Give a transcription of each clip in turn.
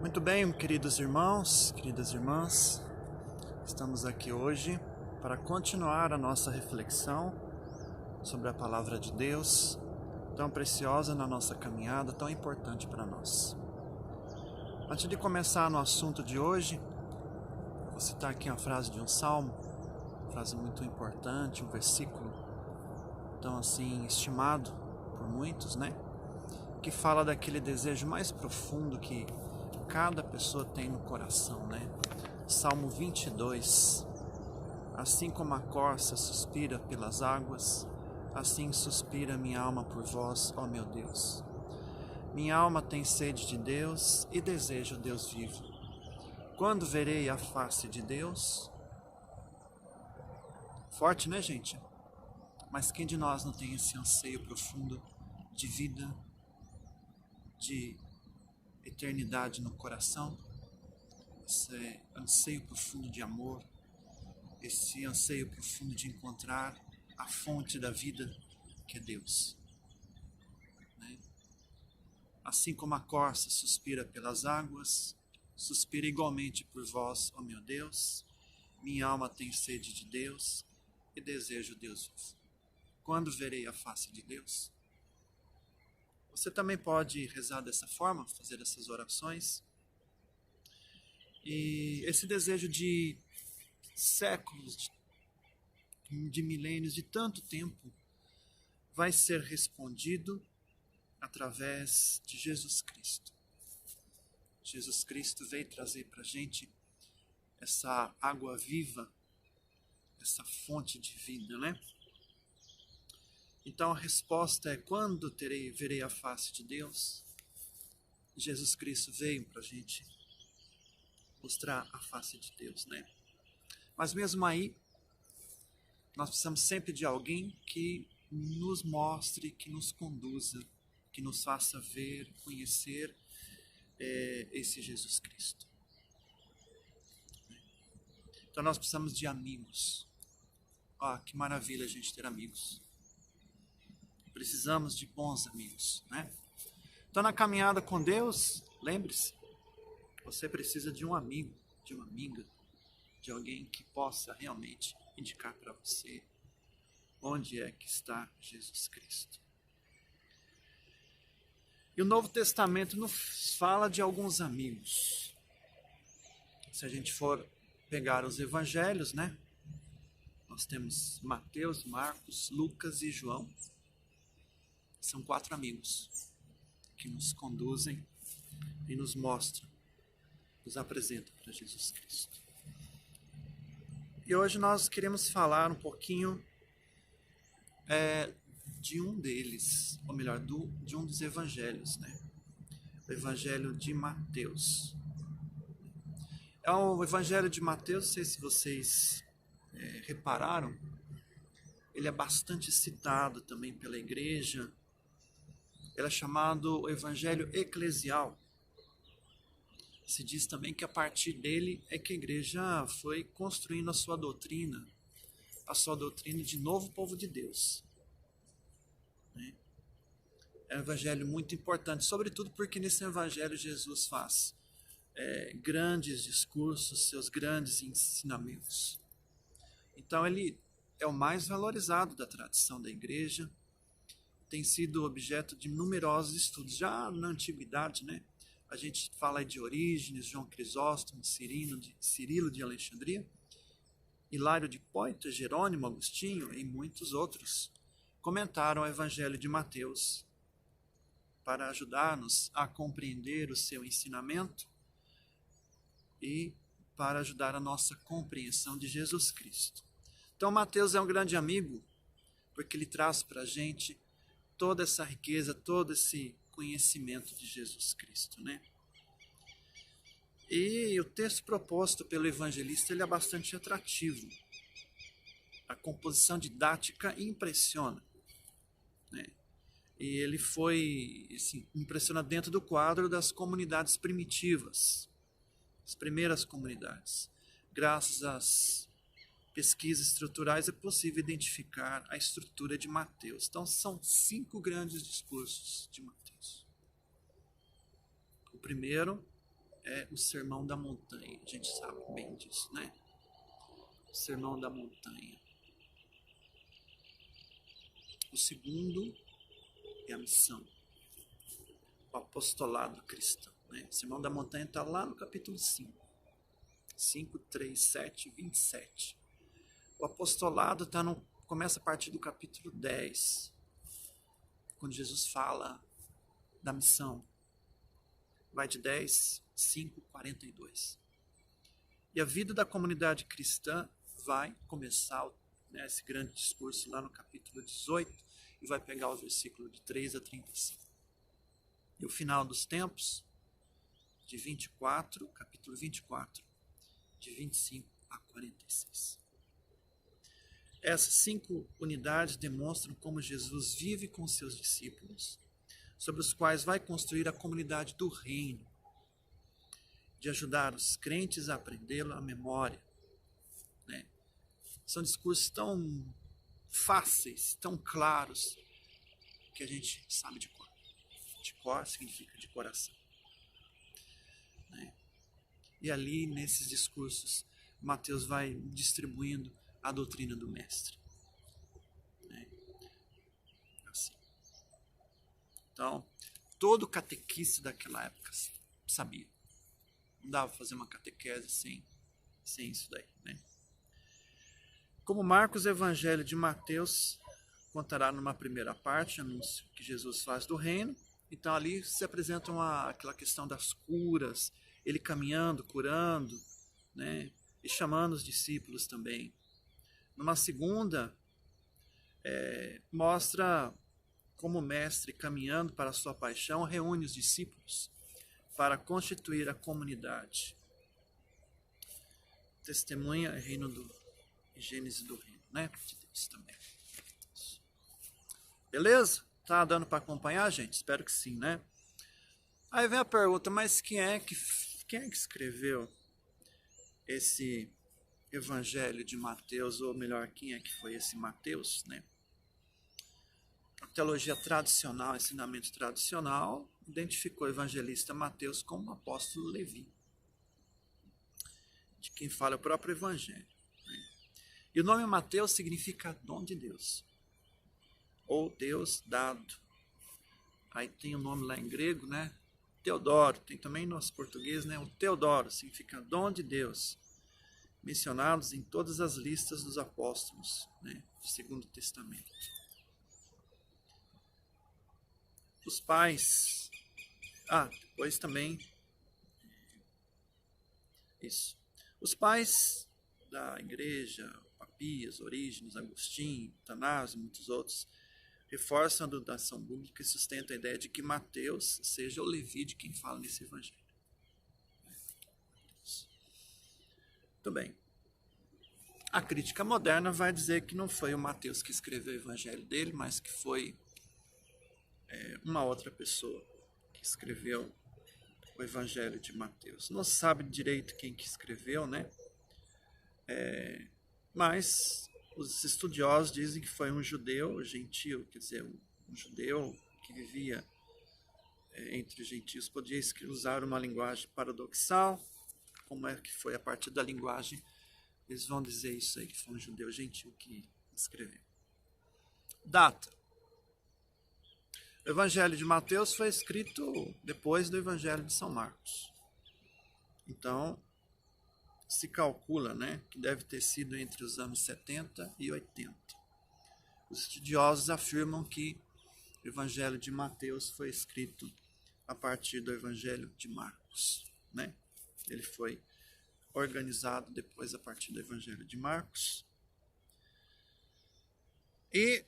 Muito bem, queridos irmãos, queridas irmãs, estamos aqui hoje para continuar a nossa reflexão sobre a Palavra de Deus, tão preciosa na nossa caminhada, tão importante para nós. Antes de começar no assunto de hoje, vou citar aqui uma frase de um salmo, uma frase muito importante, um versículo tão assim estimado por muitos, né? Que fala daquele desejo mais profundo que cada pessoa tem no coração, né? Salmo 22. Assim como a corça suspira pelas águas, assim suspira minha alma por vós, ó meu Deus. Minha alma tem sede de Deus e deseja o Deus vivo. Quando verei a face de Deus? Forte, né, gente? Mas quem de nós não tem esse anseio profundo de vida, de eternidade no coração? Esse anseio profundo de amor, esse anseio profundo de encontrar a fonte da vida, que é Deus. Né? Assim como a corça suspira pelas águas, suspira igualmente por vós, ó meu Deus. Minha alma tem sede de Deus e desejo Deus vivo. Quando verei a face de Deus? Você também pode rezar dessa forma, fazer essas orações. E esse desejo de séculos, de milênios, de tanto tempo, vai ser respondido através de Jesus Cristo. Jesus Cristo veio trazer para a gente essa água viva, essa fonte de vida, né? Então a resposta é: quando verei a face de Deus? Jesus Cristo veio para a gente mostrar a face de Deus, né? Mas mesmo aí, nós precisamos sempre de alguém que nos mostre, que nos conduza, que nos faça ver, conhecer esse Jesus Cristo. Então nós precisamos de amigos. Que maravilha a gente ter amigos. Precisamos de bons amigos, né? Então na caminhada com Deus, lembre-se, você precisa de um amigo, de uma amiga, de alguém que possa realmente indicar para você onde é que está Jesus Cristo. E o Novo Testamento nos fala de alguns amigos. Se a gente for pegar os evangelhos, né? Nós temos Mateus, Marcos, Lucas e João. São 4 amigos que nos conduzem e nos mostram, nos apresentam para Jesus Cristo. E hoje nós queremos falar um pouquinho de um deles, ou melhor, de um dos evangelhos, né? O evangelho de Mateus. O evangelho de Mateus, não sei se vocês repararam, ele é bastante citado também pela igreja. Ele é chamado o evangelho eclesial. Se diz também que a partir dele é que a igreja foi construindo a sua doutrina de novo povo de Deus. É um evangelho muito importante, sobretudo porque nesse evangelho Jesus faz grandes discursos, seus grandes ensinamentos. Então ele é o mais valorizado da tradição da igreja, tem sido objeto de numerosos estudos. Já na antiguidade, né, a gente fala de Orígenes, João Crisóstomo, Cirilo de Alexandria, Hilário de Poitiers, Jerônimo, Agostinho e muitos outros comentaram o evangelho de Mateus para ajudar-nos a compreender o seu ensinamento e para ajudar a nossa compreensão de Jesus Cristo. Então Mateus é um grande amigo, porque ele traz para a gente toda essa riqueza, todo esse conhecimento de Jesus Cristo, né? E o texto proposto pelo evangelista, ele é bastante atrativo. A composição didática impressiona, né? E ele foi, assim, impressiona dentro do quadro das comunidades primitivas, as primeiras comunidades. Graças às pesquisas estruturais é possível identificar a estrutura de Mateus. Então são 5 grandes discursos de Mateus. O primeiro é o Sermão da Montanha. A gente sabe bem disso, né? O Sermão da Montanha. O segundo é a missão, o apostolado cristão, né? O Sermão da Montanha está lá no capítulo 5. 5, 3, 7, 27. O apostolado começa a partir do capítulo 10, quando Jesus fala da missão. Vai de 10, 5, 42. E a vida da comunidade cristã vai começar, né, esse grande discurso lá no capítulo 18 e vai pegar o versículo de 3 a 35. E o final dos tempos, de 24, capítulo 24, de 25 a 46. Essas 5 unidades demonstram como Jesus vive com seus discípulos, sobre os quais vai construir a comunidade do reino, de ajudar os crentes a aprendê-lo à memória, né? São discursos tão fáceis, tão claros, que a gente sabe de cor. De cor significa de coração, né? E ali, nesses discursos, Mateus vai distribuindo a doutrina do mestre, né? Assim. Então, todo catequista daquela época sabia. Não dava para fazer uma catequese sem isso daí, né? Como Marcos, o Evangelho de Mateus contará numa primeira parte, anúncio que Jesus faz do reino. Então ali se apresenta aquela questão das curas, ele caminhando, curando, né? E chamando os discípulos também. Numa segunda, mostra como o mestre, caminhando para a sua paixão, reúne os discípulos para constituir a comunidade. Testemunha reino Gênesis do reino, né? De Deus também. Beleza? Tá dando para acompanhar, gente? Espero que sim, né? Aí vem a pergunta, mas quem é que escreveu esse Evangelho de Mateus, ou melhor, quem é que foi esse Mateus, né? A teologia tradicional, ensinamento tradicional, identificou o evangelista Mateus como o apóstolo Levi, de quem fala o próprio Evangelho, né? E o nome Mateus significa dom de Deus, ou Deus dado. Aí tem o nome lá em grego, né? Teodoro, tem também no nosso português, né? O Teodoro significa dom de Deus, mencionados em todas as listas dos apóstolos, né? Do Segundo Testamento. Os pais... depois também... Isso. Os pais da igreja, Papias, Orígenes, Agostinho, Tanásio e muitos outros, reforçam a doutrinação bíblica e sustentam a ideia de que Mateus seja o Levi de quem fala nesse evangelho. Muito bem. A crítica moderna vai dizer que não foi o Mateus que escreveu o evangelho dele, mas que foi uma outra pessoa que escreveu o evangelho de Mateus. Não se sabe direito quem que escreveu, né? Mas os estudiosos dizem que foi um judeu gentio, quer dizer, um judeu que vivia entre os gentios, podia usar uma linguagem paradoxal. Como é que foi a partir da linguagem? Eles vão dizer isso aí, que foi um judeu gentio que escreveu. Data. O Evangelho de Mateus foi escrito depois do Evangelho de São Marcos. Então, se calcula, né, que deve ter sido entre os anos 70 e 80. Os estudiosos afirmam que o Evangelho de Mateus foi escrito a partir do Evangelho de Marcos, né? Ele foi organizado depois a partir do Evangelho de Marcos. E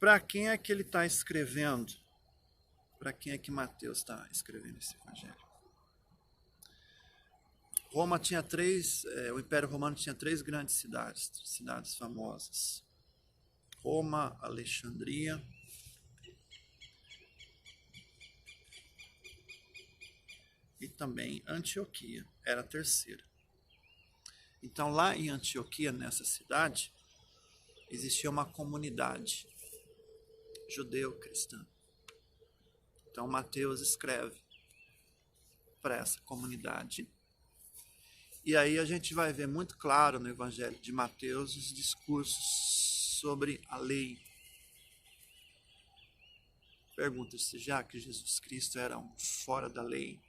para quem é que ele está escrevendo? Para quem é que Mateus está escrevendo esse Evangelho? Roma tinha o Império Romano tinha 3 grandes cidades famosas. Roma, Alexandria e também Antioquia, era a terceira. Então lá em Antioquia, nessa cidade, existia uma comunidade judeu-cristã. Então Mateus escreve para essa comunidade. E aí a gente vai ver muito claro no Evangelho de Mateus os discursos sobre a lei. Pergunta-se, já que Jesus Cristo era um fora da lei,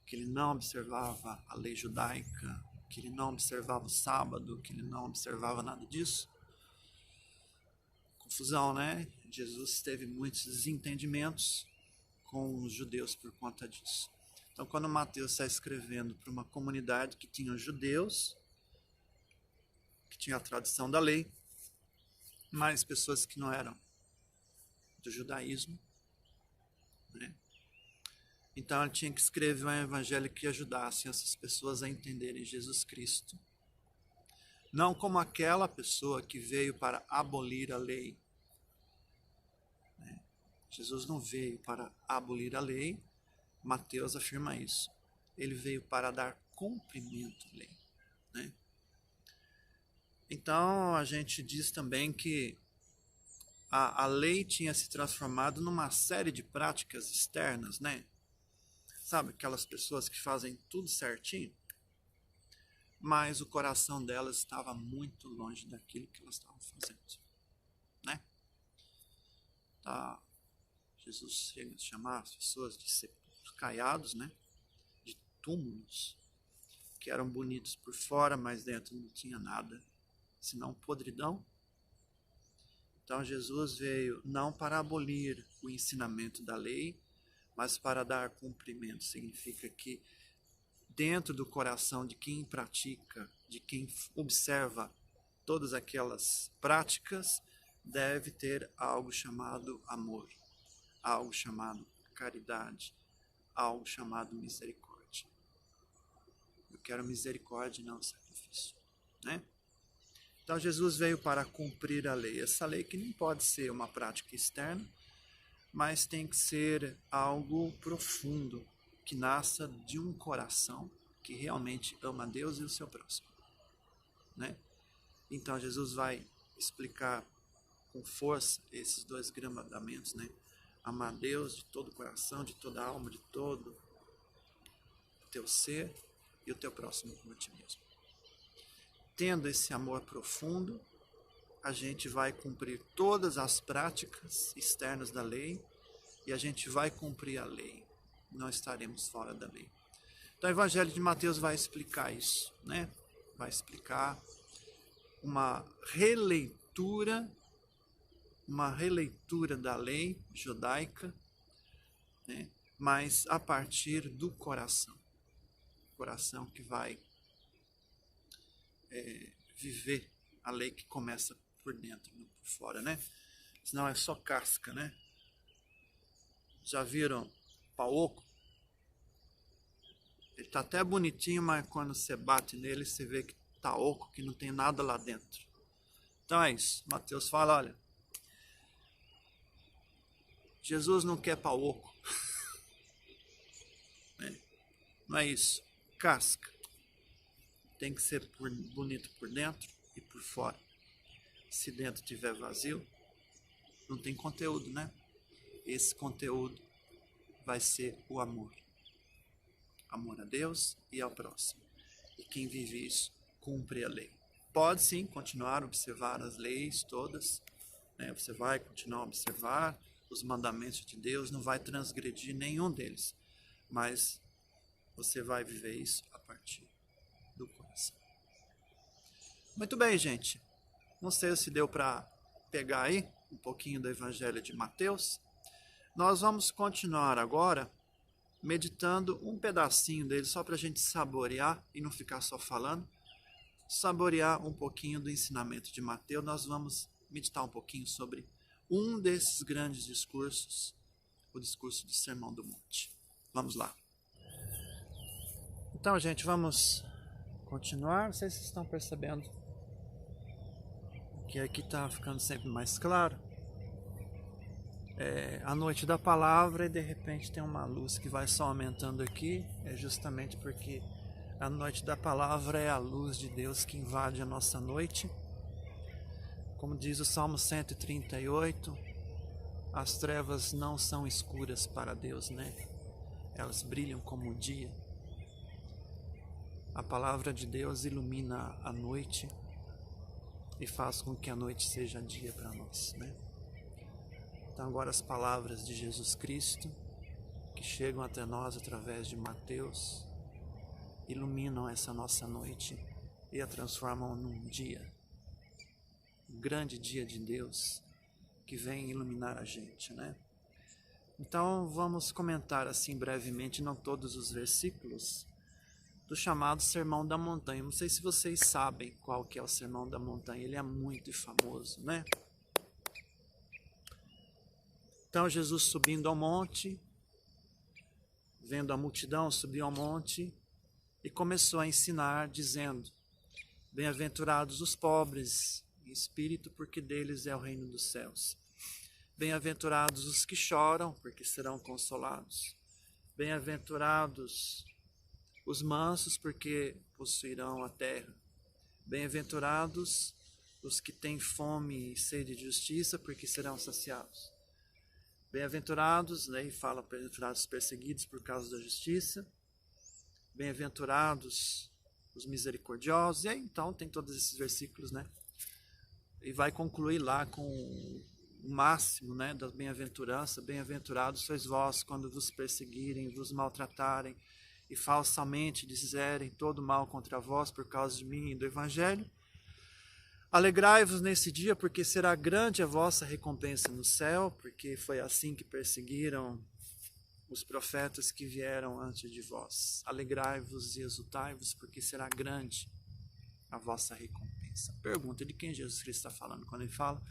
que ele não observava a lei judaica, que ele não observava o sábado, que ele não observava nada disso? Confusão, né? Jesus teve muitos desentendimentos com os judeus por conta disso. Então, quando Mateus está escrevendo para uma comunidade que tinha judeus, que tinha a tradição da lei, mas pessoas que não eram do judaísmo, né? Então ele tinha que escrever um evangelho que ajudasse essas pessoas a entenderem Jesus Cristo, não como aquela pessoa que veio para abolir a lei, né? Jesus não veio para abolir a lei, Mateus afirma isso. Ele veio para dar cumprimento à lei, né? Então a gente diz também que a lei tinha se transformado numa série de práticas externas, né? Sabe, aquelas pessoas que fazem tudo certinho, mas o coração delas estava muito longe daquilo que elas estavam fazendo, né? Tá, Jesus chega a chamar as pessoas de sepulcros caiados, né? De túmulos, que eram bonitos por fora, mas dentro não tinha nada, senão podridão. Então Jesus veio não para abolir o ensinamento da lei, mas para dar cumprimento. Significa que dentro do coração de quem pratica, de quem observa todas aquelas práticas, deve ter algo chamado amor, algo chamado caridade, algo chamado misericórdia. Eu quero misericórdia e não sacrifício, né? Então Jesus veio para cumprir a lei. Essa lei que não pode ser uma prática externa, mas tem que ser algo profundo, que nasça de um coração que realmente ama a Deus e o seu próximo, né? Então Jesus vai explicar com força esses dois grandes mandamentos, né? Amar a Deus de todo o coração, de toda a alma, de todo o teu ser e o teu próximo como a ti mesmo. Tendo esse amor profundo, a gente vai cumprir todas as práticas externas da lei e a gente vai cumprir a lei. Não estaremos fora da lei. Então o Evangelho de Mateus vai explicar isso, né? Vai explicar uma releitura da lei judaica, né? Mas a partir do coração. Coração que vai viver a lei que começa por dentro, não por fora, né? Senão é só casca, né? Já viram paoco? Ele tá até bonitinho, mas quando você bate nele, você vê que tá oco, que não tem nada lá dentro. Então é isso. Mateus fala, olha, Jesus não quer paoco. Não é isso. Casca. Tem que ser bonito por dentro e por fora. Se dentro tiver vazio, não tem conteúdo, né? Esse conteúdo vai ser o amor. Amor a Deus e ao próximo. E quem vive isso, cumpre a lei. Pode sim continuar a observar as leis todas, né? Você vai continuar a observar os mandamentos de Deus, não vai transgredir nenhum deles. Mas você vai viver isso a partir do coração. Muito bem, gente. Não sei se deu para pegar aí um pouquinho do Evangelho de Mateus. Nós vamos continuar agora meditando um pedacinho dele, só para a gente saborear e não ficar só falando. Saborear um pouquinho do ensinamento de Mateus. Nós vamos meditar um pouquinho sobre um desses grandes discursos, o discurso do Sermão do Monte. Vamos lá. Então, gente, vamos continuar. Não sei se vocês estão percebendo que aqui está ficando sempre mais claro. A noite da palavra e de repente tem uma luz que vai só aumentando aqui. É justamente porque a noite da palavra é a luz de Deus que invade a nossa noite. Como diz o Salmo 138, as trevas não são escuras para Deus, né? elas brilham como o dia. A palavra de Deus ilumina a noite e faz com que a noite seja dia para nós, né? Então agora as palavras de Jesus Cristo, que chegam até nós através de Mateus, iluminam essa nossa noite e a transformam num dia, um grande dia de Deus que vem iluminar a gente, né? Então vamos comentar assim brevemente, não todos os versículos, do chamado Sermão da Montanha. Não sei se vocês sabem qual que é o Sermão da Montanha, ele é muito famoso, né? Então Jesus subindo ao monte, vendo a multidão, subiu ao monte e começou a ensinar, dizendo: bem-aventurados os pobres em espírito, porque deles é o reino dos céus. Bem-aventurados os que choram, porque serão consolados. Bem-aventurados os mansos, porque possuirão a terra. Bem-aventurados os que têm fome e sede de justiça, porque serão saciados. Bem-aventurados, né, e fala bem-aventurados os perseguidos por causa da justiça. Bem-aventurados os misericordiosos. E aí, então, tem todos esses versículos, né? E vai concluir lá com o máximo, né, da bem-aventurança. Bem-aventurados sois vós quando vos perseguirem, vos maltratarem e falsamente disserem todo mal contra vós por causa de mim e do Evangelho. Alegrai-vos nesse dia, porque será grande a vossa recompensa no céu, porque foi assim que perseguiram os profetas que vieram antes de vós. Alegrai-vos e exultai-vos, porque será grande a vossa recompensa. Pergunta: de quem Jesus Cristo está falando quando ele fala?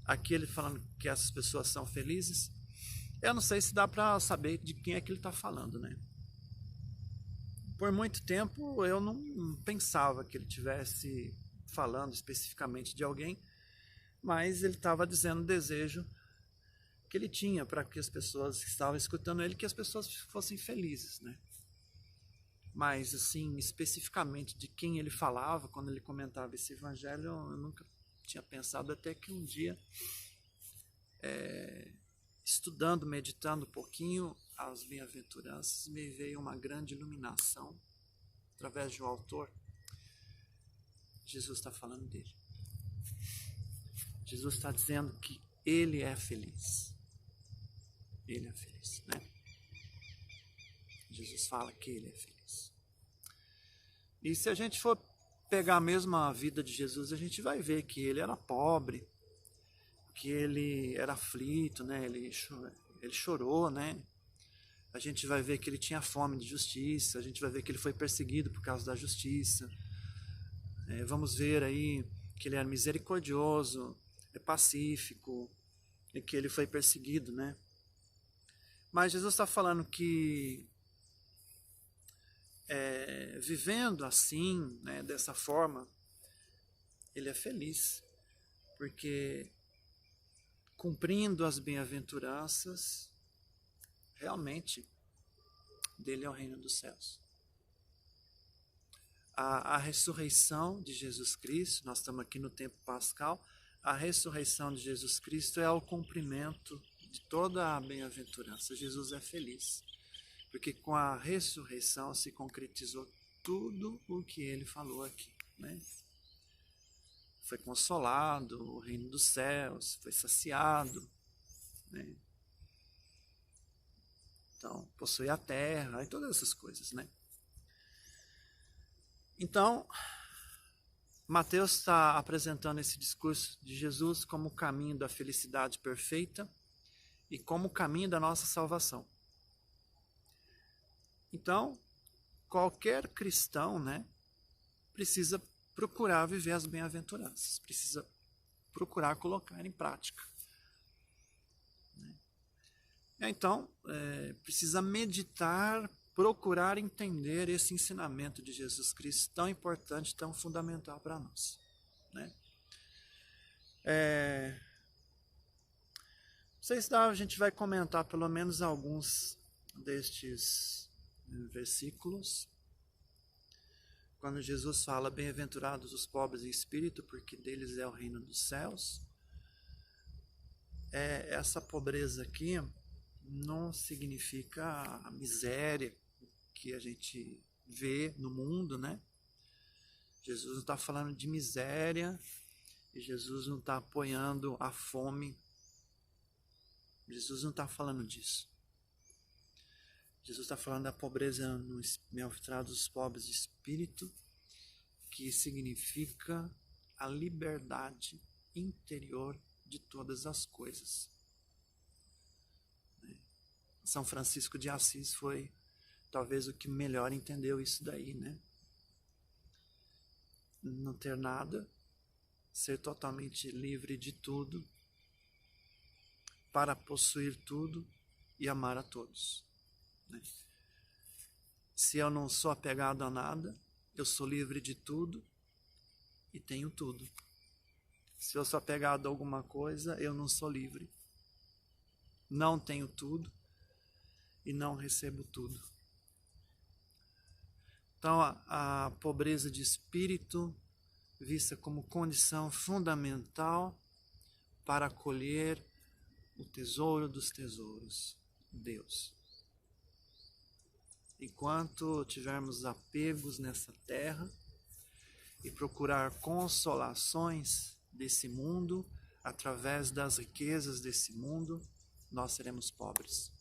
Aqui ele falando que essas pessoas são felizes. Eu não sei se dá para saber de quem é que ele está falando, né? Por muito tempo eu não pensava que ele tivesse falando especificamente de alguém, mas ele estava dizendo o desejo que ele tinha para que as pessoas que estavam escutando ele, que as pessoas fossem felizes, né? Mas assim, especificamente de quem ele falava quando ele comentava esse evangelho, eu nunca tinha pensado, até que um dia, estudando, meditando um pouquinho as bem-aventuranças, me veio uma grande iluminação através de um autor. Jesus está falando dele. Jesus está dizendo que ele é feliz. Ele é feliz, né? Jesus fala que ele é feliz. E se a gente for pegar mesmo a vida de Jesus, a gente vai ver que ele era pobre, que ele era aflito, né? Ele chorou, né? A gente vai ver que ele tinha fome de justiça, a gente vai ver que ele foi perseguido por causa da justiça. Vamos ver aí que ele era misericordioso, pacífico, e que ele foi perseguido, né? Mas Jesus está falando que vivendo assim, né, dessa forma, ele é feliz, porque cumprindo as bem-aventuranças, realmente dele é o reino dos céus. A ressurreição de Jesus Cristo, nós estamos aqui no tempo pascal, a ressurreição de Jesus Cristo é o cumprimento de toda a bem-aventurança. Jesus é feliz, porque com a ressurreição se concretizou tudo o que ele falou aqui, né? Foi consolado, o reino dos céus, foi saciado, né? Então, possui a terra e todas essas coisas, né? Então, Mateus está apresentando esse discurso de Jesus como o caminho da felicidade perfeita e como o caminho da nossa salvação. Então, qualquer cristão, né, precisa procurar viver as bem-aventuranças, precisa procurar colocar em prática. Então, precisa meditar, procurar entender esse ensinamento de Jesus Cristo tão importante, tão fundamental para nós, né? Não sei se a gente vai comentar pelo menos alguns destes versículos. Quando Jesus fala: bem-aventurados os pobres em espírito, porque deles é o reino dos céus. Essa pobreza aqui não significa a miséria que a gente vê no mundo, né? Jesus não está falando de miséria e Jesus não está apoiando a fome. Jesus não está falando disso. Jesus está falando da pobreza no bem-aventurado dos pobres de espírito, que significa a liberdade interior de todas as coisas. São Francisco de Assis foi talvez o que melhor entendeu isso daí, né? Não ter nada, ser totalmente livre de tudo, para possuir tudo e amar a todos, né? Se eu não sou apegado a nada, eu sou livre de tudo e tenho tudo. Se eu sou apegado a alguma coisa, eu não sou livre. Não tenho tudo e não recebo tudo. Então, a pobreza de espírito, vista como condição fundamental para acolher o tesouro dos tesouros, Deus. Enquanto tivermos apegos nessa terra e procurar consolações desse mundo, através das riquezas desse mundo, nós seremos pobres.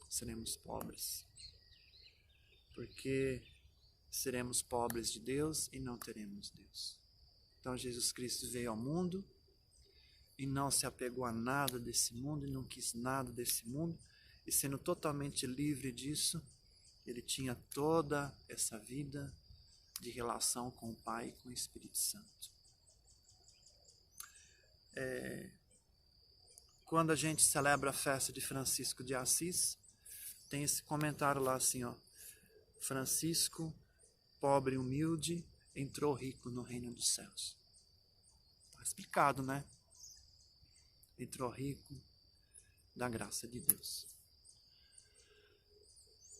Seremos pobres, porque seremos pobres de Deus e não teremos Deus. Então Jesus Cristo veio ao mundo e não se apegou a nada desse mundo e não quis nada desse mundo, e sendo totalmente livre disso, ele tinha toda essa vida de relação com o Pai e com o Espírito Santo. Quando a gente celebra a festa de Francisco de Assis, tem esse comentário lá assim, ó: Francisco, pobre e humilde, entrou rico no reino dos céus. Está explicado, né? Entrou rico da graça de Deus.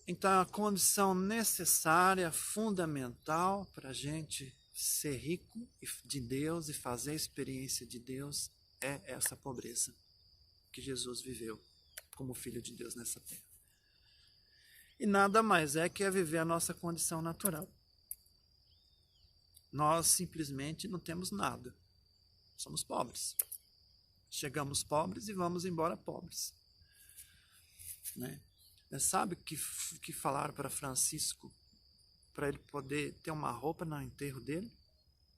Então, a condição necessária, fundamental para a gente ser rico de Deus e fazer a experiência de Deus é essa pobreza que Jesus viveu como Filho de Deus nessa terra. E nada mais é que viver a nossa condição natural. Nós simplesmente não temos nada. Somos pobres. Chegamos pobres e vamos embora pobres, né? Sabe o que falaram para Francisco para ele poder ter uma roupa no enterro dele?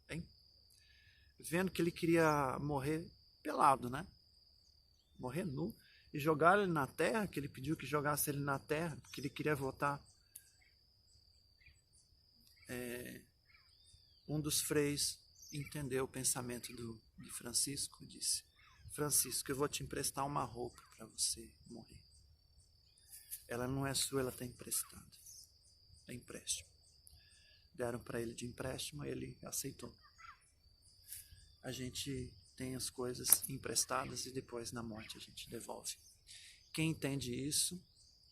Hein? Vendo que ele queria morrer pelado, né? Morrer nu. E jogaram ele na terra, que ele pediu que jogasse ele na terra, porque ele queria voltar. Um dos freis entendeu o pensamento de Francisco e disse: Francisco, eu vou te emprestar uma roupa para você morrer. Ela não é sua, ela está emprestada. É empréstimo. Deram para ele de empréstimo, ele aceitou. A gente tem as coisas emprestadas e depois na morte a gente devolve. Quem entende isso,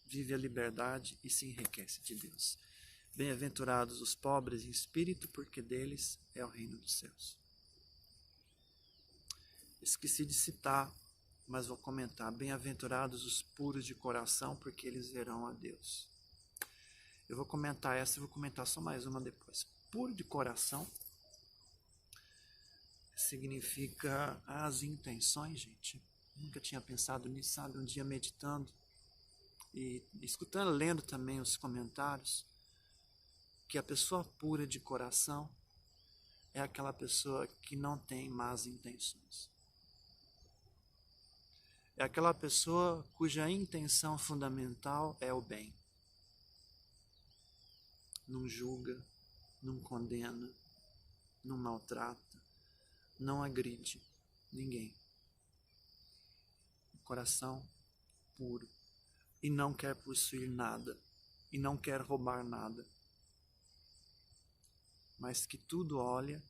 vive a liberdade e se enriquece de Deus. Bem-aventurados os pobres em espírito, porque deles é o reino dos céus. Esqueci de citar, mas vou comentar. Bem-aventurados os puros de coração, porque eles verão a Deus. Eu vou comentar essa e vou comentar só mais uma depois. Puro de coração significa as intenções, gente. Nunca tinha pensado nisso, sabe? Um dia meditando e escutando, lendo também os comentários, que a pessoa pura de coração é aquela pessoa que não tem más intenções. É aquela pessoa cuja intenção fundamental é o bem. Não julga, não condena, não maltrata, não agride ninguém. Coração puro. E não quer possuir nada. E não quer roubar nada. Mas que tudo olha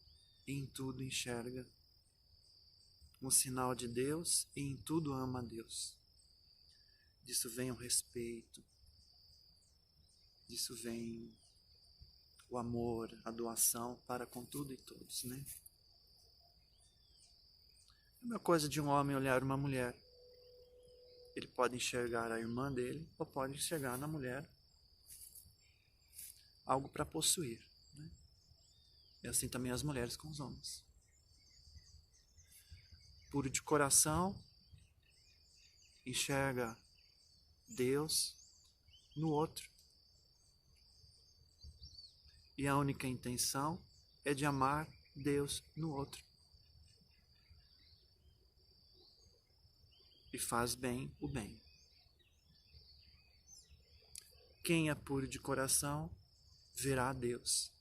e em tudo enxerga um sinal de Deus e em tudo ama a Deus. Disso vem o respeito. Disso vem o amor, a doação para com tudo e todos, né? É uma coisa de um homem olhar uma mulher. Ele pode enxergar a irmã dele ou pode enxergar na mulher algo para possuir. Né? E assim também as mulheres com os homens. Puro de coração, enxerga Deus no outro. E a única intenção é de amar Deus no outro. E faz bem o bem. Quem é puro de coração verá a Deus.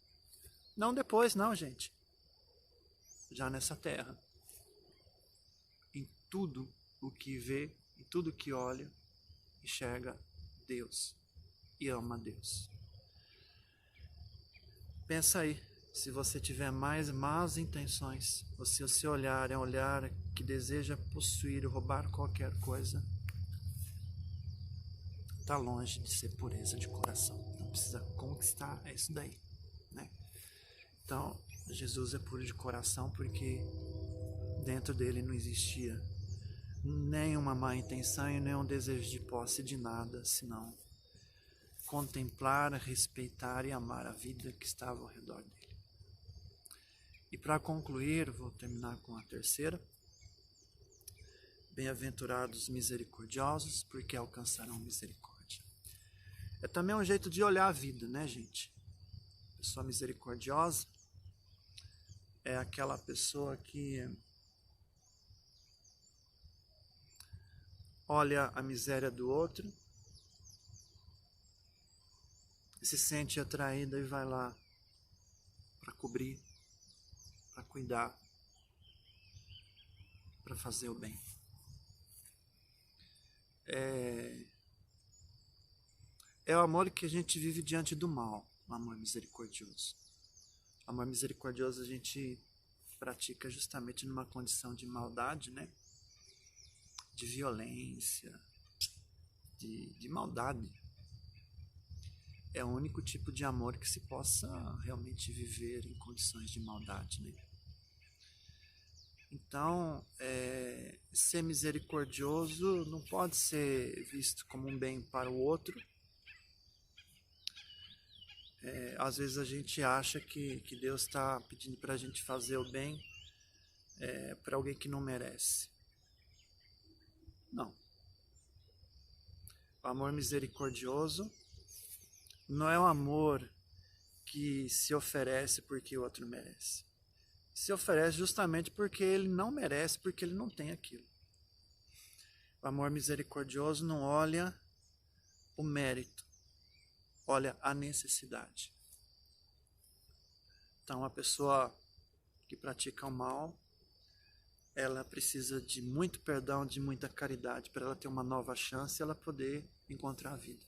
Não depois, não, gente. Já nessa terra. Em tudo o que vê, em tudo o que olha, enxerga Deus e ama Deus. Pensa aí, se você tiver mais más intenções, ou se o seu olhar é um olhar que deseja possuir ou roubar qualquer coisa, está longe de ser pureza de coração. Não precisa conquistar, é isso daí, né? Então, Jesus é puro de coração porque dentro dele não existia nenhuma má intenção e nenhum desejo de posse de nada, senão contemplar, respeitar e amar a vida que estava ao redor dele. E para concluir, vou terminar com a terceira. Bem-aventurados misericordiosos, porque alcançarão misericórdia. É também um jeito de olhar a vida, né, gente? Pessoa misericordiosa é aquela pessoa que olha a miséria do outro e se sente atraída e vai lá para cobrir, para cuidar, para fazer o bem. É o amor que a gente vive diante do mal, o amor misericordioso. O amor misericordioso a gente pratica justamente numa condição de maldade, né? De violência, de maldade. É o único tipo de amor que se possa realmente viver em condições de maldade, né? Então, ser misericordioso não pode ser visto como um bem para o outro. Às vezes a gente acha que Deus está pedindo para a gente fazer o bem para alguém que não merece. Não. O amor misericordioso não é um amor que se oferece porque o outro merece. Se oferece justamente porque ele não merece, porque ele não tem aquilo. O amor misericordioso não olha o mérito, olha a necessidade. Então, a pessoa que pratica o mal, ela precisa de muito perdão, de muita caridade para ela ter uma nova chance e ela poder encontrar a vida.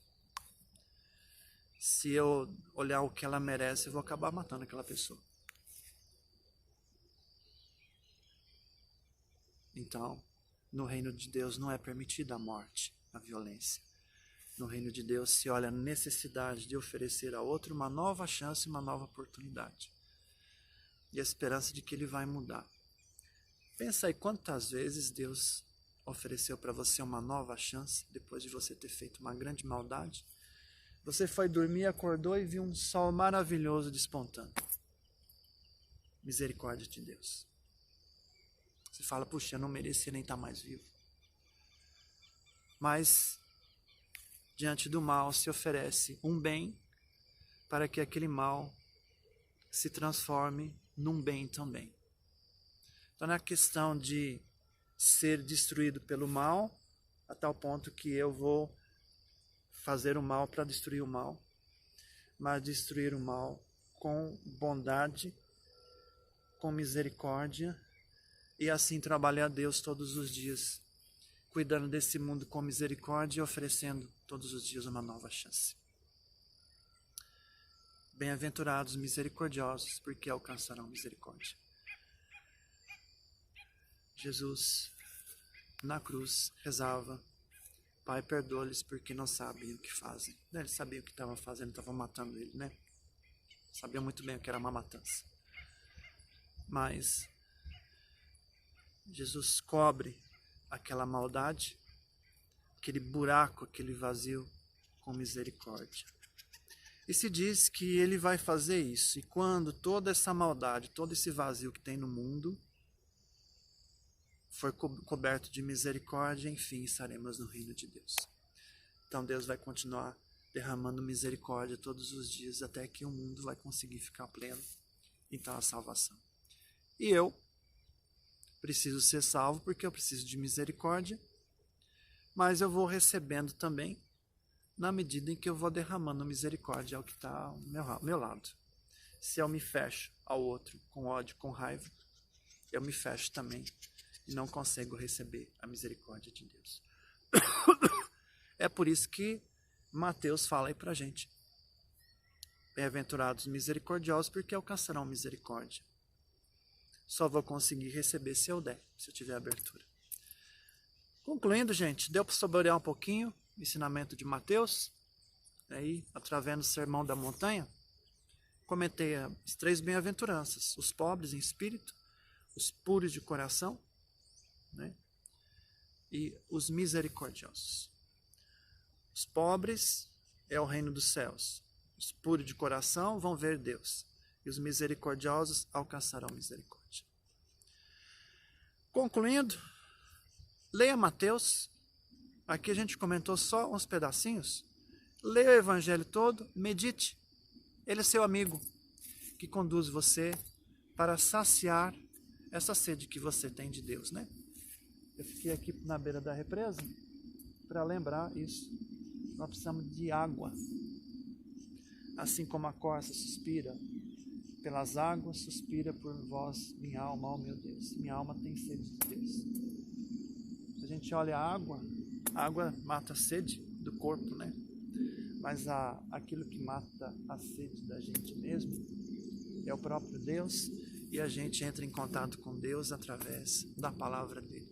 Se eu olhar o que ela merece, eu vou acabar matando aquela pessoa. Então, no reino de Deus não é permitida a morte, a violência. No reino de Deus se olha a necessidade de oferecer a outro uma nova chance, uma nova oportunidade. E a esperança de que ele vai mudar. Pensa aí quantas vezes Deus ofereceu para você uma nova chance depois de você ter feito uma grande maldade. Você foi dormir, acordou e viu um sol maravilhoso despontando. Misericórdia de Deus. Você fala, puxa, eu não merecia nem estar mais vivo. Mas, diante do mal, se oferece um bem para que aquele mal se transforme num bem também. Então, não é questão de ser destruído pelo mal, a tal ponto que eu vou fazer o mal para destruir o mal, mas destruir o mal com bondade, com misericórdia, e assim trabalhar a Deus todos os dias, cuidando desse mundo com misericórdia e oferecendo todos os dias uma nova chance. Bem-aventurados misericordiosos, porque alcançarão misericórdia. Jesus, na cruz, rezava, Pai, perdoa-lhes porque não sabem o que fazem. Ele sabia o que estava fazendo, estava matando ele, né? Sabia muito bem o que era uma matança. Mas Jesus cobre aquela maldade, aquele buraco, aquele vazio com misericórdia. E se diz que ele vai fazer isso. E quando toda essa maldade, todo esse vazio que tem no mundo for coberto de misericórdia, enfim, estaremos no reino de Deus. Então Deus vai continuar derramando misericórdia todos os dias até que o mundo vai conseguir ficar pleno. Então a salvação. E eu preciso ser salvo porque eu preciso de misericórdia, mas eu vou recebendo também na medida em que eu vou derramando misericórdia ao que está ao meu lado. Se eu me fecho ao outro com ódio, com raiva, eu me fecho também e não consigo receber a misericórdia de Deus. É por isso que Mateus fala aí pra gente. Bem-aventurados misericordiosos, porque alcançarão misericórdia. Só vou conseguir receber se eu der, se eu tiver abertura. Concluindo, gente, deu para saborear um pouquinho o ensinamento de Mateus, aí, através do Sermão da Montanha. Comentei as 3 bem-aventuranças: os pobres em espírito, os puros de coração, né? E os misericordiosos. Os pobres é o reino dos céus. Os puros de coração vão ver Deus. E os misericordiosos alcançarão misericórdia. Concluindo, leia Mateus. Aqui a gente comentou só uns pedacinhos. Leia o evangelho todo, medite. Ele é seu amigo, que conduz você para saciar essa sede que você tem de Deus, né? Eu fiquei aqui na beira da represa para lembrar isso. Nós precisamos de água. Assim como a corça suspira pelas águas, suspira por vós, minha alma, ó meu Deus. Minha alma tem sede de Deus. Se a gente olha a água mata a sede do corpo, né? Mas aquilo que mata a sede da gente mesmo é o próprio Deus, e a gente entra em contato com Deus através da palavra dele.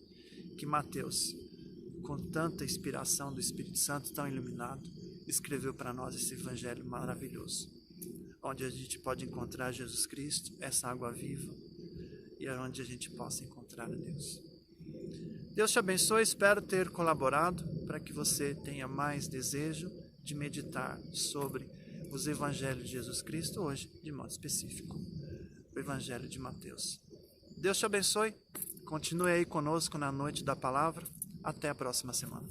Que Mateus, com tanta inspiração do Espírito Santo, tão iluminado, escreveu para nós esse evangelho maravilhoso, onde a gente pode encontrar Jesus Cristo, essa água viva, e é onde a gente possa encontrar a Deus. Deus te abençoe, espero ter colaborado para que você tenha mais desejo de meditar sobre os evangelhos de Jesus Cristo hoje, de modo específico, o evangelho de Mateus. Deus te abençoe, continue aí conosco na noite da palavra, até a próxima semana.